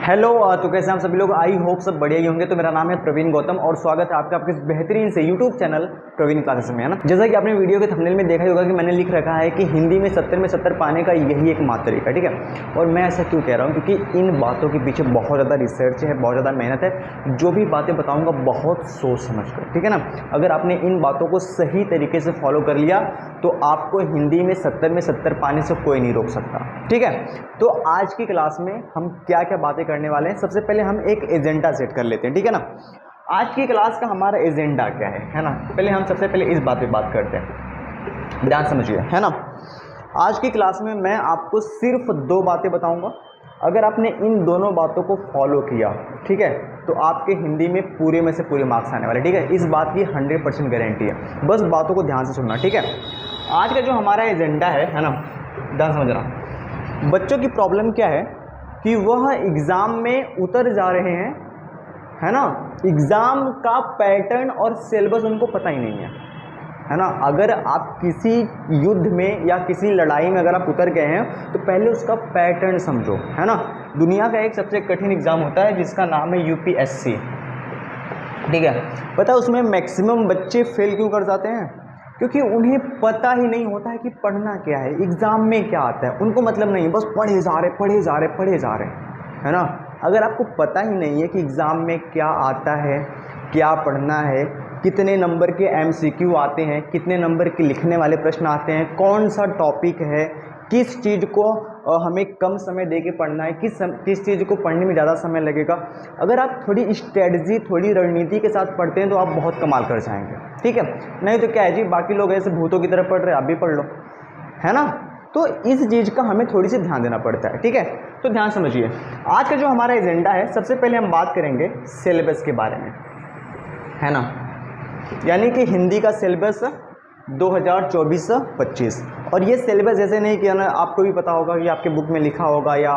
Hello. तो कैसे हम सभी लोग, आई होप सब बढ़िया ही होंगे। तो मेरा नाम है प्रवीण गौतम और स्वागत है आपका आपके इस बेहतरीन से यूट्यूब चैनल प्रवीण क्लासेस में, है ना। जैसा कि आपने वीडियो के थंबनेल में देखा ही होगा कि मैंने लिख रखा है कि हिंदी में 70 में 70 पाने का यही एक मात्र तरीका, ठीक है। और मैं ऐसा क्यों कह रहा हूँ, क्योंकि इन बातों के पीछे बहुत ज़्यादा रिसर्च है, बहुत ज़्यादा मेहनत है। जो भी बातें बताऊँगा बहुत सोच समझ कर, ठीक है ना। अगर आपने इन बातों को सही तरीके से फॉलो कर लिया तो आपको हिंदी में 70 में 70 पाने से कोई नहीं रोक सकता, ठीक है। तो आज की क्लास में हम क्या क्या बातें करने वाले हैं, सबसे पहले हम एक एजेंडा सेट कर लेते हैं, ठीक है ना। आज की क्लास का हमारा एजेंडा क्या है ना। पहले हम सबसे पहले इस बात पे बात करते हैं, ध्यान समझिए, है ना। आज की क्लास में मैं आपको सिर्फ 2 बातें बताऊंगा। अगर आपने इन दोनों बातों को फॉलो किया, ठीक है, तो आपके हिंदी में पूरे में से पूरे मार्क्स आने वाले, ठीक है। इस बात की 100% गारंटी है। बस बातों को ध्यान से सुनना, ठीक है। आज का जो हमारा एजेंडा है ना, ध्यान समझना। बच्चों की प्रॉब्लम क्या है कि वह एग्ज़ाम में उतर जा रहे हैं, है ना। एग्ज़ाम का पैटर्न और सिलेबस उनको पता ही नहीं है ना। अगर आप किसी युद्ध में या किसी लड़ाई में अगर आप उतर गए हैं तो पहले उसका पैटर्न समझो, है ना। दुनिया का एक सबसे कठिन एग्ज़ाम होता है जिसका नाम है यूपीएससी, ठीक है। पता है उसमें मैक्सिमम बच्चे फेल क्यों कर जाते हैं? क्योंकि उन्हें पता ही नहीं होता है कि पढ़ना क्या है, एग्ज़ाम में क्या आता है। उनको मतलब नहीं, बस पढ़े जा रहे पढ़े जा रहे पढ़े जा रहे, है ना। अगर आपको पता ही नहीं है कि एग्ज़ाम में क्या आता है, क्या पढ़ना है, कितने नंबर के एमसीक्यू आते हैं, कितने नंबर के लिखने वाले प्रश्न आते हैं, कौन सा टॉपिक है, किस चीज़ को हमें कम समय दे के पढ़ना है, किस चीज़ को पढ़ने में ज़्यादा समय लगेगा। अगर आप थोड़ी स्ट्रेटजी, थोड़ी रणनीति के साथ पढ़ते हैं तो आप बहुत कमाल कर जाएंगे, ठीक है। नहीं तो क्या है जी, बाकी लोग ऐसे भूतों की तरह पढ़ रहे हैं, आप भी पढ़ लो, है ना। तो इस चीज़ का हमें थोड़ी सी ध्यान देना पड़ता है, ठीक है। तो ध्यान समझिए, आज का जो हमारा एजेंडा है, सबसे पहले हम बात करेंगे सिलेबस के बारे में, है ना। यानी कि हिंदी का सिलेबस 2024-25। और ये सिलेबस ऐसे नहीं कि ना, आपको भी पता होगा कि आपके बुक में लिखा होगा या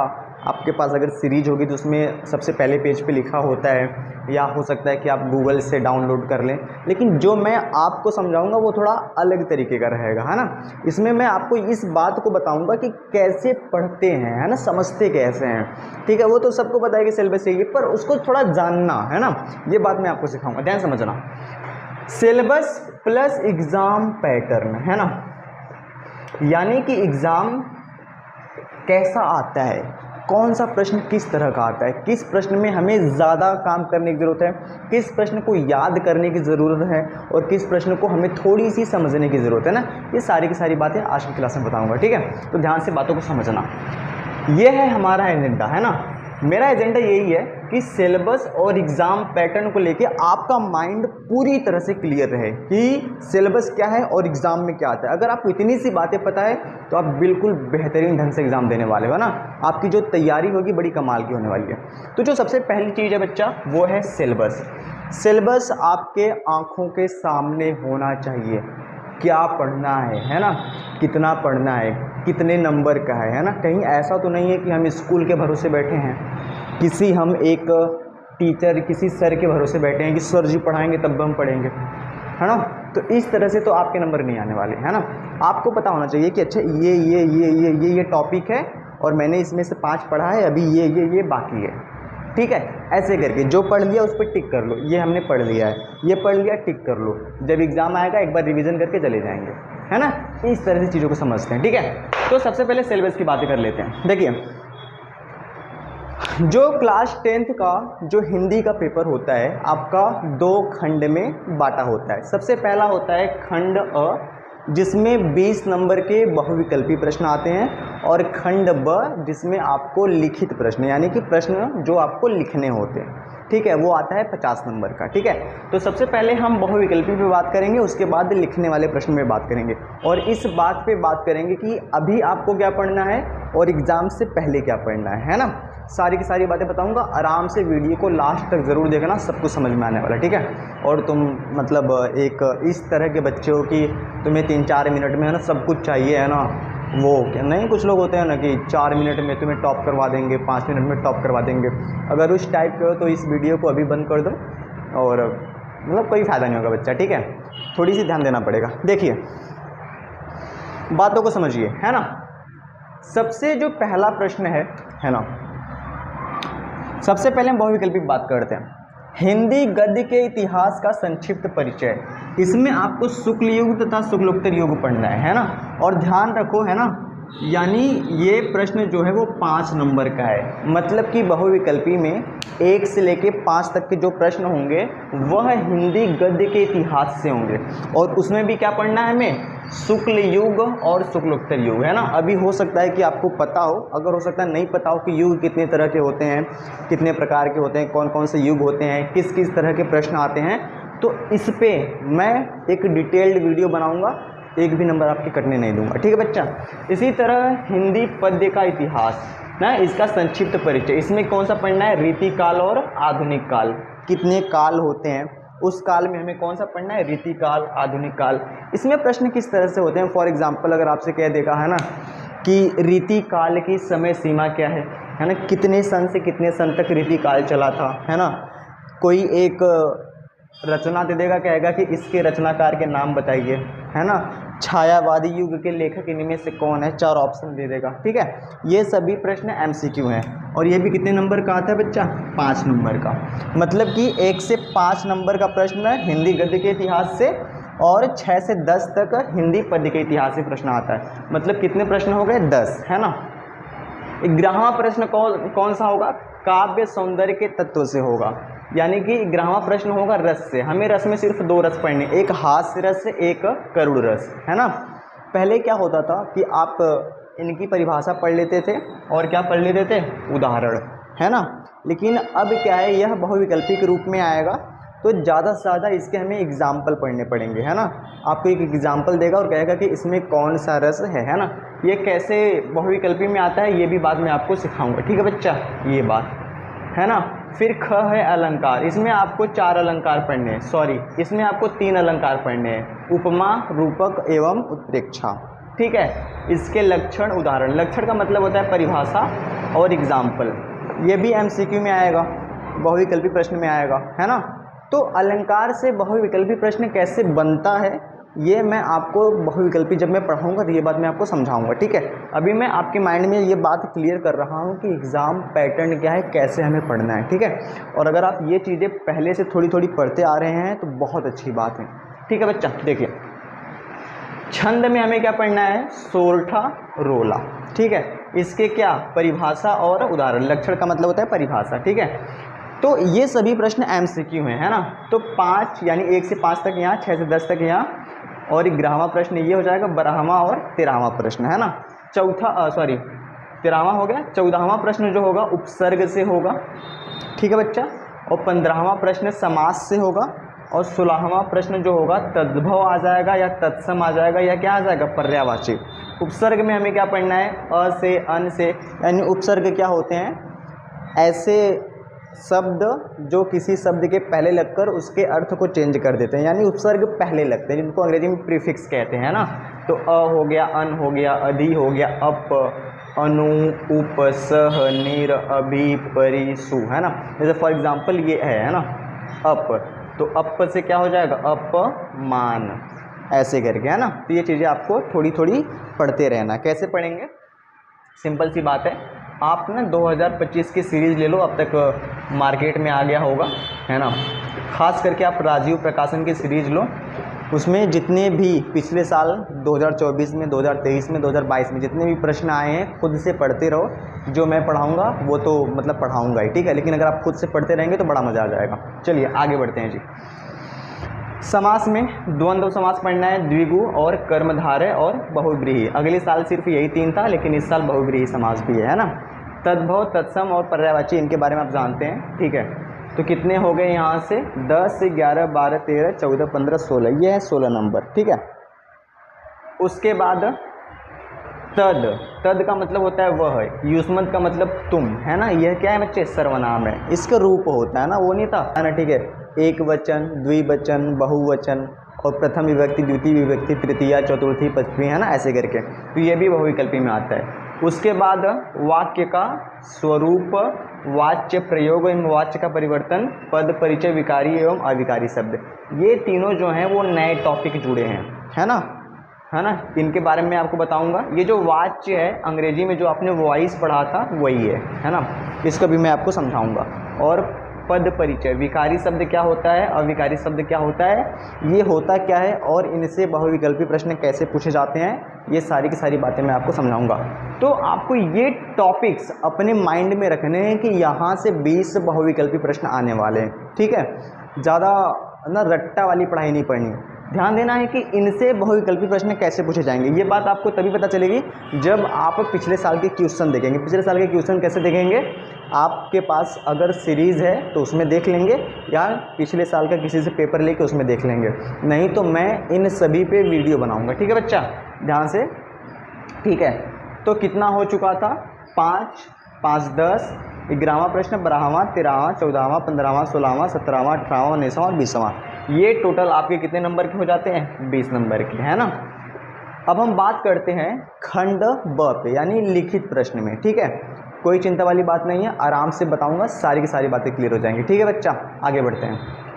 आपके पास अगर सीरीज होगी तो उसमें सबसे पहले पेज पे लिखा होता है, या हो सकता है कि आप गूगल से डाउनलोड कर लें। लेकिन जो मैं आपको समझाऊंगा वो थोड़ा अलग तरीके का रहेगा, है ना। इसमें मैं आपको इस बात को बताऊंगा कि कैसे पढ़ते हैं, है ना, समझते कैसे हैं, ठीक है। वो तो सबको पता है कि सिलेबस चाहिए, पर उसको थोड़ा जानना, है ना, ये बात मैं आपको सिखाऊंगा, ध्यान समझना। सिलेबस प्लस एग्ज़ाम पैटर्न, है ना। यानी कि एग्ज़ाम कैसा आता है, कौन सा प्रश्न किस तरह का आता है, किस प्रश्न में हमें ज़्यादा काम करने की ज़रूरत है, किस प्रश्न को याद करने की ज़रूरत है और किस प्रश्न को हमें थोड़ी सी समझने की ज़रूरत है ना। ये सारी की सारी बातें आज की क्लास में बताऊंगा, ठीक है। तो ध्यान से बातों को समझना। ये है हमारा एजेंडा, है ना। मेरा एजेंडा यही है कि सिलेबस और एग्ज़ाम पैटर्न को लेके आपका माइंड पूरी तरह से क्लियर रहे कि सिलेबस क्या है और एग्ज़ाम में क्या आता है। अगर आपको इतनी सी बातें पता है तो आप बिल्कुल बेहतरीन ढंग से एग्ज़ाम देने वाले हो ना। आपकी जो तैयारी होगी बड़ी कमाल की होने वाली है। तो जो सबसे पहली चीज़ है बच्चा, वो है सिलेबस। सिलेबस आपके आँखों के सामने होना चाहिए। क्या पढ़ना है ना, कितना पढ़ना है, कितने नंबर का है ना। कहीं ऐसा तो नहीं है कि हम स्कूल के भरोसे बैठे हैं, किसी हम एक टीचर, किसी सर के भरोसे बैठे हैं कि सर जी पढ़ाएंगे तब हम पढ़ेंगे, है ना। तो इस तरह से तो आपके नंबर नहीं आने वाले, है ना। आपको पता होना चाहिए कि अच्छा ये टॉपिक है और मैंने इसमें से 5 पढ़ा है, अभी ये बाकी है, ठीक है। ऐसे करके जो पढ़ लिया उस पर टिक कर लो, ये हमने पढ़ लिया है, ये पढ़ लिया, टिक कर लो। जब एग्ज़ाम आएगा एक बार रिवीजन करके चले जाएंगे, है ना। इस तरह से चीज़ों को समझते हैं, ठीक है। तो सबसे पहले सिलेबस की बातें कर लेते हैं। देखिए, जो क्लास 10th का जो हिंदी का पेपर होता है आपका 2 खंड में बांटा होता है। सबसे पहला होता है खंड अ, जिसमें 20 नंबर के बहुविकल्पी प्रश्न आते हैं, और खंड ब जिसमें आपको लिखित प्रश्न, यानी कि प्रश्न जो आपको लिखने होते हैं, ठीक है, वो आता है 50 नंबर का, ठीक है। तो सबसे पहले हम बहुविकल्पी पे बात करेंगे, उसके बाद लिखने वाले प्रश्न पे बात करेंगे, और इस बात पे बात करेंगे कि अभी आपको क्या पढ़ना है और एग्ज़ाम से पहले क्या पढ़ना है ना। सारी की सारी बातें बताऊंगा। आराम से वीडियो को लास्ट तक ज़रूर देखना, सब कुछ समझ में आने वाला, ठीक है। और तुम मतलब एक इस तरह के बच्चे हो कि तुम्हें 3-4 मिनट में, है ना, सब कुछ चाहिए, है ना। वो क्या नहीं, कुछ लोग होते हैं ना कि 4 मिनट में तुम्हें टॉप करवा देंगे, 5 मिनट में टॉप करवा देंगे। अगर उस टाइप के हो तो इस वीडियो को अभी बंद कर दो, और मतलब कोई फ़ायदा नहीं होगा बच्चा, ठीक है। थोड़ी सी ध्यान देना पड़ेगा। देखिए, बातों को समझिए, है ना। सबसे जो पहला प्रश्न है ना, सबसे पहले हम बहुविकल्पी बात करते हैं। हिंदी गद्य के इतिहास का संक्षिप्त परिचय। इसमें आपको शुक्ल युग तथा शुक्लोत्तर युग पढ़ना है ना। और ध्यान रखो, है ना, यानी ये प्रश्न जो है वो 5 नंबर का है। मतलब कि बहुविकल्पी में 1 से लेके 5 तक के जो प्रश्न होंगे वह हिंदी गद्य के इतिहास से होंगे। और उसमें भी क्या पढ़ना है हमें, शुक्ल युग और शुक्लोत्तर युग, है ना। अभी हो सकता है कि आपको पता हो, अगर हो सकता है नहीं पता हो कि युग कितने तरह के होते हैं, कितने प्रकार के होते हैं, कौन कौन से युग होते हैं, किस किस तरह के प्रश्न आते हैं, तो इस पे मैं एक डिटेल्ड वीडियो बनाऊंगा, एक भी नंबर आपके कटने नहीं दूंगा, ठीक है बच्चा। इसी तरह हिंदी पद्य का इतिहास ना, इसका संक्षिप्त परिचय। इसमें कौन सा पढ़ना है, रीतिकाल और आधुनिक काल। कितने काल होते हैं, उस काल में हमें कौन सा पढ़ना है, रीतिकाल, आधुनिक काल। इसमें प्रश्न किस तरह से होते हैं, फॉर एग्जांपल अगर आपसे कह देगा, है ना, कि रीतिकाल की समय सीमा क्या है ना, कितने सन से कितने सन तक रीतिकाल चला था, है ना। कोई एक रचना दे देगा, कहेगा कि इसके रचनाकार के नाम बताइए, है ना। छायावादी युग के लेखक इनमें से कौन है, 4 ऑप्शन दे देगा, ठीक है। ये सभी प्रश्न एमसीक्यू हैं और ये भी कितने नंबर का आता है बच्चा, 5 नंबर का। मतलब कि 1 से 5 नंबर का प्रश्न हिंदी गद्य के इतिहास से और 6 से 10 तक हिंदी पद्य के इतिहास से प्रश्न आता है। मतलब कितने प्रश्न हो गए, 10, है ना। 11वां प्रश्न कौन सा होगा, काव्य सौंदर्य के तत्व से होगा। यानी कि 11वां प्रश्न होगा रस से। हमें रस में सिर्फ 2 रस पढ़ने, एक हास्य रस, एक करुण रस, है ना। पहले क्या होता था कि आप इनकी परिभाषा पढ़ लेते थे और क्या पढ़ लेते थे, उदाहरण, है ना। लेकिन अब क्या है, यह बहुविकल्पी के रूप में आएगा तो ज़्यादा से ज़्यादा इसके हमें एग्जाम्पल पढ़ने पड़ेंगे, है ना। आपको एक एग्जाम्पल देगा और कहेगा कि इसमें कौन सा रस है ना। ये कैसे बहुविकल्पी में आता है ये भी बाद में आपको सिखाऊंगा, ठीक है बच्चा, ये बात, है ना। फिर ख है अलंकार। इसमें आपको 4 अलंकार पढ़ने हैं, सॉरी इसमें आपको 3 अलंकार पढ़ने हैं, उपमा, रूपक एवं उत्प्रेक्षा, ठीक है। इसके लक्षण, उदाहरण। लक्षण का मतलब होता है परिभाषा और एग्जाम्पल। ये भी एमसीक्यू में आएगा, बहुविकल्पी प्रश्न में आएगा, है ना। तो अलंकार से बहुविकल्पी प्रश्न कैसे बनता है ये मैं आपको बहुविकल्पी जब मैं पढ़ाऊंगा तो ये बात मैं आपको समझाऊंगा, ठीक है। अभी मैं आपके माइंड में ये बात क्लियर कर रहा हूँ कि एग्ज़ाम पैटर्न क्या है, कैसे हमें पढ़ना है, ठीक है। और अगर आप ये चीज़ें पहले से थोड़ी थोड़ी पढ़ते आ रहे हैं तो बहुत अच्छी बात है, ठीक है बच्चा। देखिए छंद में हमें क्या पढ़ना है, सोरठा रोला, ठीक है। इसके क्या परिभाषा और उदाहरण। लक्षण का मतलब होता है परिभाषा, ठीक है। तो ये सभी प्रश्न एमसीक्यू हैं, है ना। तो 5 यानी 1 से 5 तक यहाँ, 6 से 10 तक यहाँ, और 11वां प्रश्न ये हो जाएगा, 12वां और 13वां प्रश्न, है ना। 13वां हो गया। 14वां प्रश्न जो होगा उपसर्ग से होगा, ठीक है बच्चा। और 15वां प्रश्न समास से होगा। और 16वां प्रश्न जो होगा तद्भव आ जाएगा या तत्सम आ जाएगा या क्या आ जाएगा, पर्यायवाची। उपसर्ग में हमें क्या पढ़ना है, अ से, अन से, यानी उपसर्ग क्या होते हैं, ऐसे शब्द जो किसी शब्द के पहले लगकर उसके अर्थ को चेंज कर देते हैं, यानी उपसर्ग पहले लगते हैं, जिनको अंग्रेजी में प्रीफिक्स कहते हैं ना। तो अ हो गया, अन हो गया, अधि हो गया, अप, अनु, उप, सह, निर, अभि, परि, सु, है ना। जैसे फॉर एग्जांपल ये है ना, अप, तो अप से क्या हो जाएगा, अपमान, ऐसे करके, है ना। तो ये चीज़ें आपको थोड़ी थोड़ी पढ़ते रहना। कैसे पढ़ेंगे, सिंपल सी बात है, आप ना 2025 की सीरीज़ ले लो, अब तक मार्केट में आ गया होगा, है ना। ख़ास करके आप राजीव प्रकाशन की सीरीज़ लो, उसमें जितने भी पिछले साल 2024 में, 2023 में, 2022 में जितने भी प्रश्न आए हैं खुद से पढ़ते रहो। जो मैं पढ़ाऊँगा वो तो मतलब पढ़ाऊँगा ही, ठीक है। लेकिन अगर आप खुद से पढ़ते रहेंगे तो बड़ा मज़ा आ जाएगा। चलिए आगे बढ़ते हैं जी। समास में द्वंद्व समास पढ़ना है, द्विगु और कर्मधारय और बहुव्रीहि। अगले साल सिर्फ यही 3 था, लेकिन इस साल बहुव्रीहि समास भी है ना। तद्भव, तत्सम और पर्यायवाची, इनके बारे में आप जानते हैं, ठीक है। तो कितने हो गए यहाँ से, 10, 11, 12, 13, 14, 15, 16, ये है 16 नंबर, ठीक है। उसके बाद तद, तद का मतलब होता है वह, युष्मत का मतलब तुम, है ना। यह क्या है बच्चे, सर्वनाम है, इसका रूप होता है ना, वो नहीं था, है ना, ठीक है। एक वचन, द्विवचन, बहुवचन और प्रथम विभक्ति, द्वितीय विभक्ति, तृतीया, चतुर्थी, पंचमी, है ना, ऐसे करके। तो ये भी बहुविकल्पी में आता है। उसके बाद वाक्य का स्वरूप, वाच्य प्रयोग एवं वाच्य का परिवर्तन, पद, परिचय, विकारी एवं अविकारी शब्द, ये तीनों जो हैं वो नए टॉपिक जुड़े हैं, है ना, है ना। इनके बारे में आपको बताऊंगा। ये जो वाच्य है अंग्रेजी में जो आपने वॉइस पढ़ा था वही है ना। इसको भी मैं आपको समझाऊंगा। और पद परिचय। विकारी शब्द क्या होता है, अविकारी शब्द क्या होता है, ये होता क्या है, और इनसे बहुविकल्पी प्रश्न कैसे पूछे जाते हैं, ये सारी की सारी बातें मैं आपको समझाऊंगा। तो आपको ये टॉपिक्स अपने माइंड में रखने हैं कि यहाँ से 20 बहुविकल्पी प्रश्न आने वाले हैं, ठीक है। ज़्यादा ना रट्टा वाली पढ़ाई नहीं पढ़नी, ध्यान देना है कि इनसे बहुविकल्पी प्रश्न कैसे पूछे जाएंगे। ये बात आपको तभी पता चलेगी जब आप पिछले साल के क्वेश्चन देखेंगे। पिछले साल के क्वेश्चन कैसे देखेंगे, आपके पास अगर सीरीज़ है तो उसमें देख लेंगे, या पिछले साल का किसी से पेपर लेके उसमें देख लेंगे, नहीं तो मैं इन सभी पे वीडियो बनाऊंगा, ठीक है बच्चा, ध्यान से, ठीक है। तो कितना हो चुका था, 5, 5, 10, 11वां प्रश्न, 12वां, 13वां, 14वां, 15वां, 16वां, 17वां, 18वां, 19वां और 20वां। ये टोटल आपके कितने नंबर के हो जाते हैं, 20 नंबर के, है ना। अब हम बात करते हैं खंड ब पे, यानी लिखित प्रश्न में, ठीक है। कोई चिंता वाली बात नहीं है, आराम से बताऊंगा, सारी की सारी बातें क्लियर हो जाएंगी, ठीक है बच्चा। आगे बढ़ते हैं।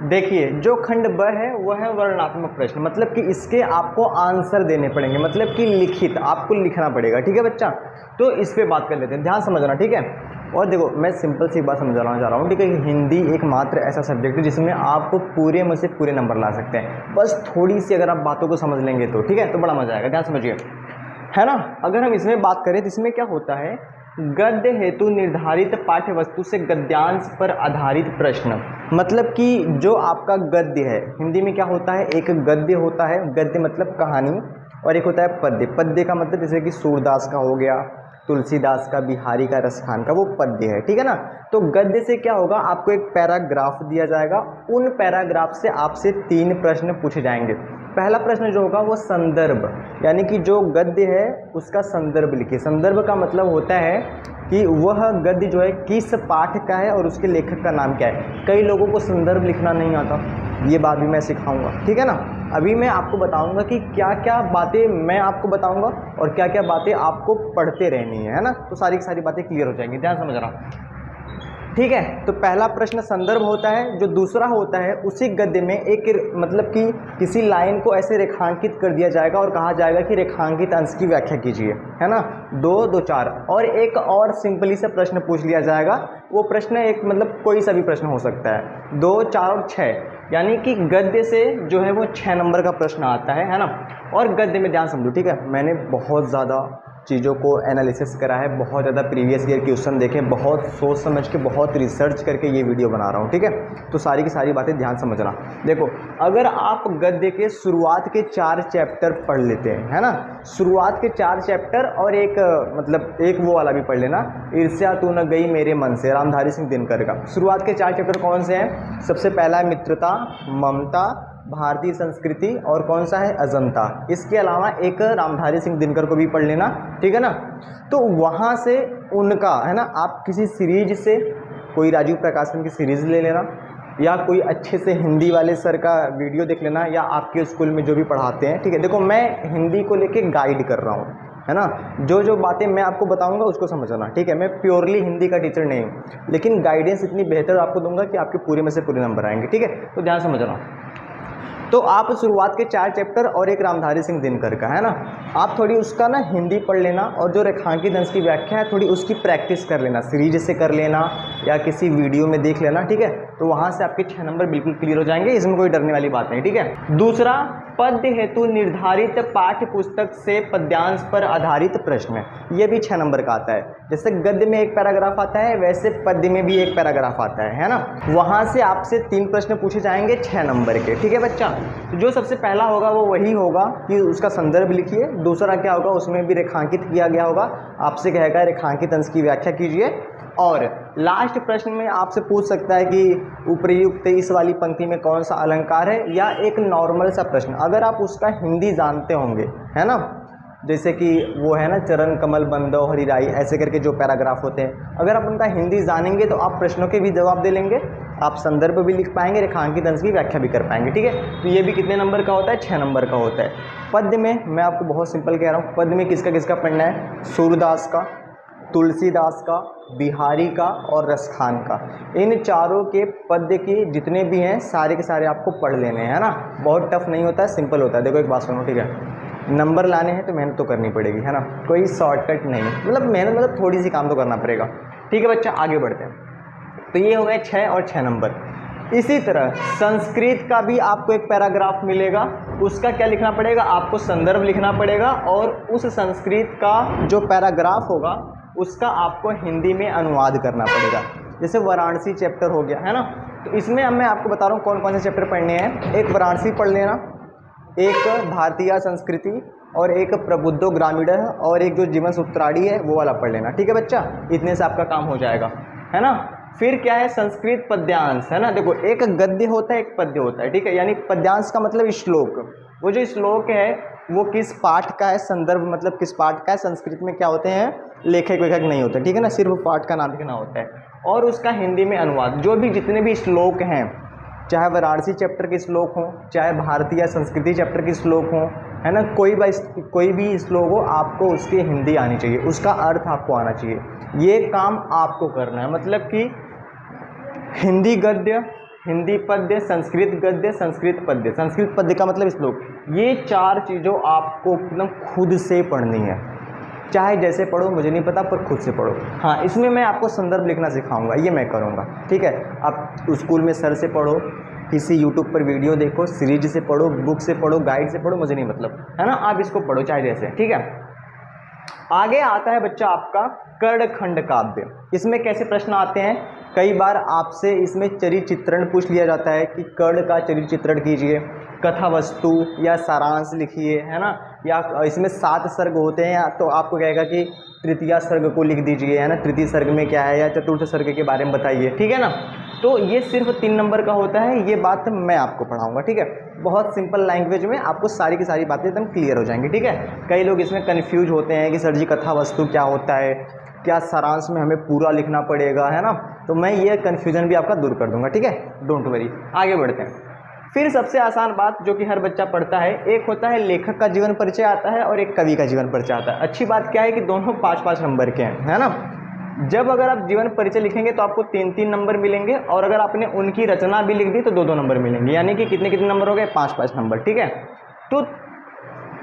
देखिए, जो खंड ब है वह है वर्णनात्मक प्रश्न, मतलब कि इसके आपको आंसर देने पड़ेंगे, मतलब कि लिखित आपको लिखना पड़ेगा, ठीक है बच्चा। तो इस पे बात कर लेते हैं, ध्यान समझना, ठीक है। और देखो, मैं सिंपल सी बात समझाना चाह रहा हूँ, ठीक है। हिंदी एकमात्र ऐसा सब्जेक्ट है जिसमें आप पूरे में से पूरे नंबर ला सकते हैं, बस थोड़ी सी अगर आप बातों को समझ लेंगे तो, ठीक है, तो बड़ा मजा आएगा, ध्यान समझिए, है ना। अगर हम इसमें बात करें तो इसमें क्या होता है, गद्य हेतु निर्धारित पाठ्य वस्तु से गद्यांश पर आधारित प्रश्न, मतलब कि जो आपका गद्य है, हिंदी में क्या होता है, एक गद्य होता है, गद्य मतलब कहानी, और एक होता है पद्य। पद्य का मतलब जैसे कि सूरदास का हो गया, तुलसीदास का, बिहारी का, रसखान का, वो पद्य है, ठीक है ना। तो गद्य से क्या होगा, आपको एक पैराग्राफ दिया जाएगा, उन पैराग्राफ से आपसे 3 प्रश्न पूछे जाएंगे। पहला प्रश्न जो होगा वो संदर्भ, यानी कि जो गद्य है उसका संदर्भ लिखिए। संदर्भ का मतलब होता है कि वह गद्य जो है किस पाठ का है और उसके लेखक का नाम क्या है। कई लोगों को संदर्भ लिखना नहीं आता, ये बात भी मैं सिखाऊंगा, ठीक है ना। अभी मैं आपको बताऊंगा कि क्या क्या बातें मैं आपको बताऊंगा और क्या क्या बातें आपको पढ़ते रहनी है ना। तो सारी की सारी बातें क्लियर हो जाएंगी, ध्यान समझना, ठीक है। तो पहला प्रश्न संदर्भ होता है। जो दूसरा होता है, उसी गद्य में एक मतलब कि किसी लाइन को ऐसे रेखांकित कर दिया जाएगा और कहा जाएगा कि रेखांकित अंश की व्याख्या कीजिए, है ना। 2, 2, 4 और एक और सिंपली सा प्रश्न पूछ लिया जाएगा। वो प्रश्न एक मतलब कोई सा भी प्रश्न हो सकता है, 2, 4 और 6, यानी कि गद्य से जो है वो 6 नंबर का प्रश्न आता है ना। और गद्य में ध्यान समझो, ठीक है। मैंने बहुत ज़्यादा चीज़ों को एनालिसिस करा है, बहुत ज़्यादा प्रीवियस ईयर क्वेश्चन देखे, बहुत सोच समझ के, बहुत रिसर्च करके ये वीडियो बना रहा हूँ, ठीक है। तो सारी की सारी बातें ध्यान समझना। देखो, अगर आप गद्य के शुरुआत के 4 चैप्टर पढ़ लेते हैं, है ना, शुरुआत के 4 चैप्टर और एक मतलब एक वो वाला भी पढ़ लेना, ईर्ष्या तू न गई मेरे मन से, रामधारी सिंह दिनकर का। शुरुआत के 4 चैप्टर कौन से हैं, सबसे पहला है मित्रता, ममता, भारतीय संस्कृति, और कौन सा है, अजंता। इसके अलावा एक रामधारी सिंह दिनकर को भी पढ़ लेना, ठीक है ना। तो वहाँ से उनका, है ना, आप किसी सीरीज से, कोई राजीव प्रकाशन की सीरीज़ ले लेना, या कोई अच्छे से हिंदी वाले सर का वीडियो देख लेना, या आपके स्कूल में जो भी पढ़ाते हैं, ठीक है। देखो, मैं हिंदी को लेके गाइड कर रहा हूँ, है ना। जो बातें मैं आपको बताऊंगा उसको समझना, ठीक है। मैं प्योरली हिंदी का टीचर नहीं हूँ, लेकिन गाइडेंस इतनी बेहतर आपको दूंगा कि आपके पूरे में से पूरे नंबर आएंगे, ठीक है। तो ध्यान समझना। तो आप शुरुआत के 4 चैप्टर और एक रामधारी सिंह दिनकर का, है ना, आप थोड़ी उसका ना हिंदी पढ़ लेना, और जो रेखांकित अंश की व्याख्या है थोड़ी उसकी प्रैक्टिस कर लेना, सीरीज से कर लेना या किसी वीडियो में देख लेना, ठीक है। तो वहाँ से आपके 6 नंबर बिल्कुल क्लियर हो जाएंगे, इसमें कोई डरने वाली बात नहीं, ठीक है। दूसरा, पद्य हेतु निर्धारित पाठ्य पुस्तक से पद्यांश पर आधारित प्रश्न, ये भी 6 नंबर का आता है। जैसे गद्य में एक पैराग्राफ आता है, वैसे पद्य में भी एक पैराग्राफ आता है ना। वहाँ से आपसे 3 प्रश्न पूछे जाएंगे 6 नंबर के, ठीक है बच्चा। तो जो सबसे पहला होगा वो वही होगा कि उसका संदर्भ लिखिए। दूसरा क्या होगा, उसमें भी रेखांकित किया गया होगा, आपसे कहेगा रेखांकित अंश की व्याख्या कीजिए। और लास्ट प्रश्न में आपसे पूछ सकता है कि उपर्युक्त इस वाली पंक्ति में कौन सा अलंकार है, या एक नॉर्मल सा प्रश्न, अगर आप उसका हिंदी जानते होंगे, है ना, जैसे कि वो है ना, चरण कमल बंदो हरिराई, ऐसे करके जो पैराग्राफ होते हैं, अगर आप उनका हिंदी जानेंगे तो आप प्रश्नों के भी जवाब दे लेंगे, आप संदर्भ भी लिख पाएंगे, रेखांकित अंश की व्याख्या भी कर पाएंगे, ठीक है। तो ये भी कितने नंबर का होता है, 6 नंबर का होता है। पद्य में मैं आपको बहुत सिंपल कह रहा हूँ, पद्य में किसका किसका पढ़ना है, सूरदास का, तुलसीदास का, बिहारी का और रसखान का। इन चारों के पद्य के जितने भी हैं सारे के सारे आपको पढ़ लेने हैं, है ना। बहुत टफ नहीं होता है, सिंपल होता है। देखो एक बात सुनो, ठीक है, नंबर लाने हैं तो मेहनत तो करनी पड़ेगी, है ना, कोई शॉर्टकट नहीं, मतलब मेहनत मतलब थोड़ी सी काम तो करना पड़ेगा। ठीक है बच्चा, आगे बढ़ते हैं। तो ये हो गए 6 और 6 नंबर। इसी तरह संस्कृत का भी आपको एक पैराग्राफ मिलेगा, उसका क्या लिखना पड़ेगा, आपको संदर्भ लिखना पड़ेगा और उस संस्कृत का जो पैराग्राफ होगा उसका आपको हिंदी में अनुवाद करना पड़ेगा। जैसे वाराणसी चैप्टर हो गया है ना, तो इसमें अब मैं आपको बता रहा हूँ कौन कौन से चैप्टर पढ़ने हैं। एक वाराणसी पढ़ लेना, एक भारतीय संस्कृति, और एक प्रबुद्धो ग्रामीण और एक जो जीवन सूत्राणी है वो वाला पढ़ लेना। ठीक है बच्चा, इतने से आपका काम हो जाएगा, है ना। फिर क्या है, संस्कृत पद्यांश, है ना। देखो एक गद्य होता है, एक पद्य होता है, ठीक है। यानी पद्यांश का मतलब श्लोक, वो जो श्लोक है वो किस पाठ का है, संदर्भ मतलब किस पाठ का है। संस्कृत में क्या होते हैं, लेखक वेखक नहीं होते, ठीक है ना, सिर्फ पाठ का नाम लिखना होता है। और उसका हिंदी में अनुवाद, जो भी जितने भी श्लोक हैं, चाहे वाराणसी चैप्टर के श्लोक हों, चाहे भारतीय संस्कृति चैप्टर के श्लोक हों, है ना, कोई भी श्लोक हो, आपको उसकी हिंदी आनी चाहिए, उसका अर्थ आपको आना चाहिए। ये काम आपको करना है, मतलब कि हिंदी गद्य, हिंदी पद्य, संस्कृत गद्य, संस्कृत पद्य। संस्कृत पद्य का मतलब श्लोक, ये 4 चीज़ों आपको एकदम खुद से पढ़नी है, चाहे जैसे पढ़ो मुझे नहीं पता, पर खुद से पढ़ो। हाँ, इसमें मैं आपको संदर्भ लिखना सिखाऊंगा, ये मैं करूँगा, ठीक है। आप स्कूल में सर से पढ़ो, किसी यूट्यूब पर वीडियो देखो, सीरीज से पढ़ो, बुक से पढ़ो, गाइड से पढ़ो, मुझे नहीं मतलब, है ना। आप इसको पढ़ो चाहे जैसे, ठीक है। आगे आता है बच्चा आपका कर्णखंड काव्य। इसमें कैसे प्रश्न आते हैं, कई बार आपसे इसमें चरित्र चित्रण पूछ लिया जाता है कि कर्ण का चरित्र चित्रण कीजिए, कथा वस्तु या सारांश लिखिए, है ना। या इसमें 7 सर्ग होते हैं, तो आपको कहेगा कि तृतीया सर्ग को लिख दीजिए, है ना, तृतीय सर्ग में क्या है, या चतुर्थ सर्ग के बारे में बताइए, ठीक है ना। तो ये सिर्फ 3 नंबर का होता है, ये बात मैं आपको पढ़ाऊंगा, ठीक है। बहुत सिंपल लैंग्वेज में आपको सारी की सारी बातें एकदम क्लियर हो जाएंगी, ठीक है। कई लोग इसमें कन्फ्यूज होते हैं कि सर जी कथा वस्तु क्या होता है, क्या सारांश में हमें पूरा लिखना पड़ेगा, है ना। तो मैं ये कन्फ्यूजन भी आपका दूर कर दूंगा, ठीक है, डोंट वरी। आगे बढ़ते हैं। फिर सबसे आसान बात जो कि हर बच्चा पढ़ता है, एक होता है लेखक का जीवन परिचय आता है और एक कवि का जीवन परिचय आता है। अच्छी बात क्या है कि दोनों 5-5 नंबर के हैं, है ना। जब अगर आप जीवन परिचय लिखेंगे तो आपको 3-3 नंबर मिलेंगे, और अगर आपने उनकी रचना भी लिख दी तो 2-2 नंबर मिलेंगे, यानी कि कितने कितने नंबर हो गए, 5-5 नंबर, ठीक है। तो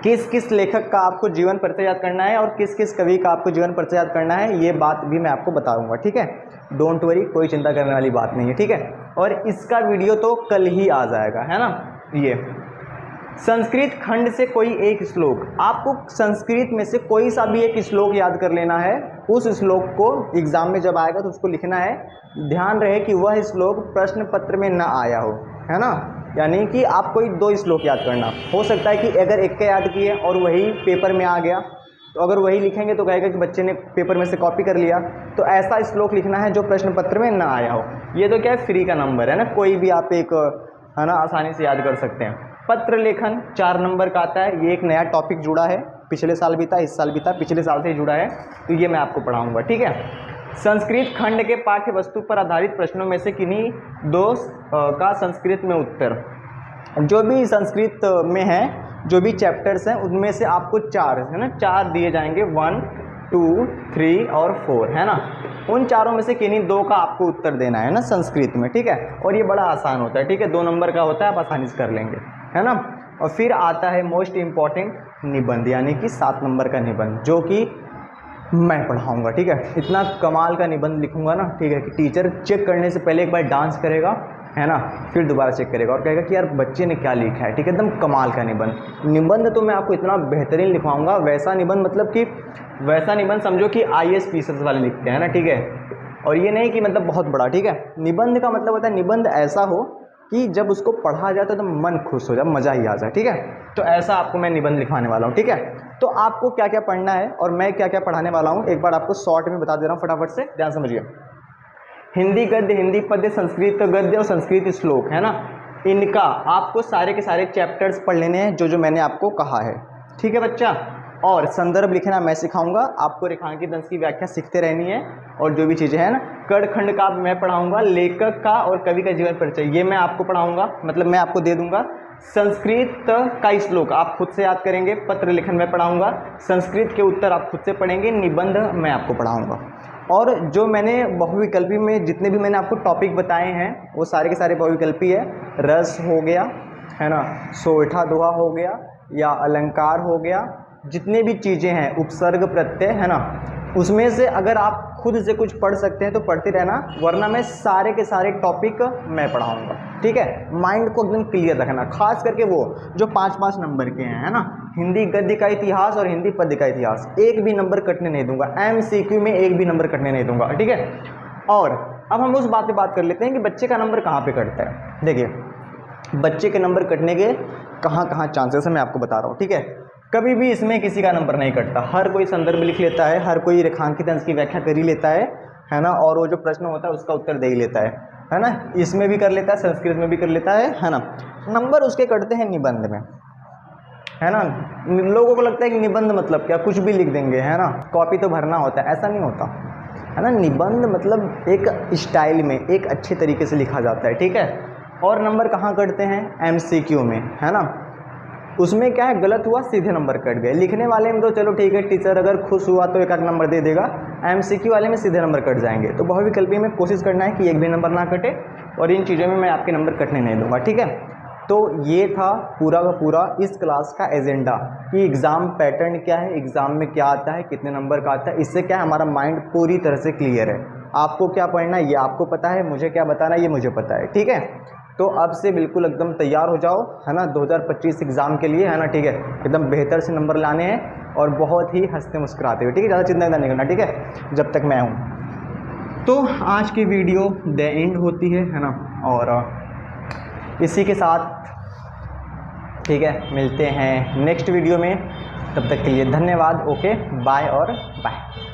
किस किस लेखक का आपको जीवन परिचय याद करना है और किस किस कवि का आपको जीवन परिचय याद करना है, ये बात भी मैं आपको बताऊंगा, ठीक है। डोंट वरी, कोई चिंता करने वाली बात नहीं है, ठीक है। और इसका वीडियो तो कल ही आ जाएगा, है ना। ये संस्कृत खंड से कोई एक श्लोक, आपको संस्कृत में से कोई सा भी एक श्लोक याद कर लेना है। उस श्लोक को एग्जाम में जब आएगा तो उसको लिखना है। ध्यान रहे कि वह श्लोक प्रश्न पत्र में ना आया हो, है ना। यानी कि आप कोई 2 श्लोक याद करना, हो सकता है कि अगर एक का याद किए और वही पेपर में आ गया, तो अगर वही लिखेंगे तो कहेगा कि बच्चे ने पेपर में से कॉपी कर लिया। तो ऐसा श्लोक लिखना है जो प्रश्न पत्र में ना आया हो। ये तो क्या है, फ्री का नंबर है ना, कोई भी आप एक, है ना, आसानी से याद कर सकते हैं। पत्र लेखन 4 नंबर का आता है, ये एक नया टॉपिक जुड़ा है, पिछले साल भी था, इस साल भी था, पिछले साल से ही जुड़ा है, तो ये मैं आपको पढ़ाऊंगा, ठीक है। संस्कृत खंड के पाठ्य वस्तु पर आधारित प्रश्नों में से किन्हीं 2 का संस्कृत में उत्तर। जो भी संस्कृत में है, जो भी चैप्टर्स हैं, उनमें से आपको 4, है ना, 4 दिए जाएंगे, 1, 2, 3 और 4, है ना। उन चारों में से किन्हीं 2 का आपको उत्तर देना है ना संस्कृत में, ठीक है। और ये बड़ा आसान होता है, ठीक है, 2 नंबर का होता है, आप आसानी से कर लेंगे, है ना। और फिर आता है मोस्ट इम्पॉर्टेंट निबंध, यानी कि 7 नंबर का निबंध, जो कि मैं पढ़ाऊंगा, ठीक है। इतना कमाल का निबंध लिखूंगा ना, ठीक है, कि टीचर चेक करने से पहले एक बार डांस करेगा, है ना, फिर दोबारा चेक करेगा और कहेगा कि यार बच्चे ने क्या लिखा है, ठीक है। एकदम कमाल का निबंध तो मैं आपको इतना बेहतरीन लिखवाऊंगा, वैसा निबंध, मतलब कि वैसा निबंध समझो कि IAS PCS वाले लिखते हैं ना, ठीक है। और ये नहीं कि मतलब बहुत बड़ा, ठीक है। निबंध का मतलब होता है निबंध ऐसा हो कि जब उसको पढ़ा जाए तो मन खुश हो जाए, मज़ा ही आ जाए, ठीक है। तो ऐसा आपको मैं निबंध लिखवाने वाला हूँ, ठीक है। तो आपको क्या क्या पढ़ना है और मैं क्या क्या पढ़ाने वाला हूँ, एक बार आपको शॉर्ट में बता दे रहा हूँ, फटाफट से ध्यान समझिए। हिंदी गद्य, हिंदी पद्य, संस्कृत गद्य और संस्कृत श्लोक, है ना, इनका आपको सारे के सारे चैप्टर्स पढ़ लेने हैं जो जो मैंने आपको कहा है, ठीक है बच्चा। और संदर्भ लिखना मैं सिखाऊंगा आपको, रेखांकित अंश की व्याख्या सीखते रहनी है, और जो भी चीज़ें हैं ना, कर्णखंड का मैं पढ़ाऊंगा, लेखक का और कवि का जीवन परिचय ये मैं आपको पढ़ाऊंगा, मतलब मैं आपको दे दूंगा। संस्कृत का श्लोक आप खुद से याद करेंगे, पत्र लेखन मैं पढ़ाऊंगा, संस्कृत के उत्तर आप खुद से पढ़ेंगे, निबंध मैं आपको पढ़ाऊंगा। और जो मैंने बहुविकल्पी में जितने भी मैंने आपको टॉपिक बताए हैं वो सारे के सारे बहुविकल्पी है। रस हो गया, है ना, सोठा दोहा हो गया, या अलंकार हो गया, जितने भी चीज़ें हैं, उपसर्ग प्रत्यय, है ना, उसमें से अगर आप खुद से कुछ पढ़ सकते हैं तो पढ़ते रहना, वरना मैं सारे के सारे टॉपिक मैं पढ़ाऊँगा, ठीक है। माइंड को एकदम क्लियर रखना, खास करके वो जो 5-5 नंबर के हैं, है ना, हिंदी गद्य का इतिहास और हिंदी पद्य का इतिहास, एक भी नंबर कटने नहीं दूंगा, MCQ में एक भी नंबर कटने नहीं दूंगा, ठीक है। और अब हम उस बात पे बात कर लेते हैं कि बच्चे का नंबर कहाँ पे कटता है। देखिए बच्चे के नंबर कटने के कहाँ कहाँ चांसेस है मैं आपको बता रहा हूँ, ठीक है। कभी भी इसमें किसी का नंबर नहीं कटता, हर कोई संदर्भ लिख लेता है, हर कोई रेखांकित अंश की व्याख्या कर ही लेता है ना, और वो जो प्रश्न होता है उसका उत्तर दे ही लेता है ना, इसमें भी कर लेता है, संस्कृत में भी कर लेता है ना। नंबर उसके कटते हैं निबंध में, है ना। लोगों को लगता है कि निबंध मतलब क्या, कुछ भी लिख देंगे, है ना, कॉपी तो भरना होता है, ऐसा नहीं होता, है ना। निबंध मतलब एक स्टाइल में, एक अच्छे तरीके से लिखा जाता है, ठीक है। और नंबर कहाँ कटते हैं, MCQ में, है ना। उसमें क्या है, गलत हुआ सीधे नंबर कट गए। लिखने वाले में तो चलो ठीक है, टीचर अगर खुश हुआ तो एक आध नंबर दे देगा, MCQ वाले में सीधे नंबर कट जाएंगे। तो बहुविकल्पी में कोशिश करना है कि एक भी नंबर ना कटे, और इन चीज़ों में मैं आपके नंबर कटने नहीं दूंगा, ठीक है। तो ये था पूरा का पूरा इस क्लास का एजेंडा कि एग्ज़ाम पैटर्न क्या है, एग्ज़ाम में क्या आता है, कितने नंबर का आता है। इससे क्या है, हमारा माइंड पूरी तरह से क्लियर है। आपको क्या पढ़ना है ये आपको पता है, मुझे क्या बताना है ये मुझे पता है, ठीक है। तो अब से बिल्कुल एकदम तैयार हो जाओ, है ना, 2025 एग्ज़ाम के लिए, है ना, ठीक है। एकदम बेहतर से नंबर लाने हैं और बहुत ही हंसते मुस्कुराते हुए, ठीक है। ज़्यादा चिंता नहीं करना, ठीक है, जब तक मैं हूँ। तो आज की वीडियो द एंड होती है ना, और इसी के साथ ठीक है मिलते हैं नेक्स्ट वीडियो में। तब तक के लिए धन्यवाद, ओके बाय और बाय।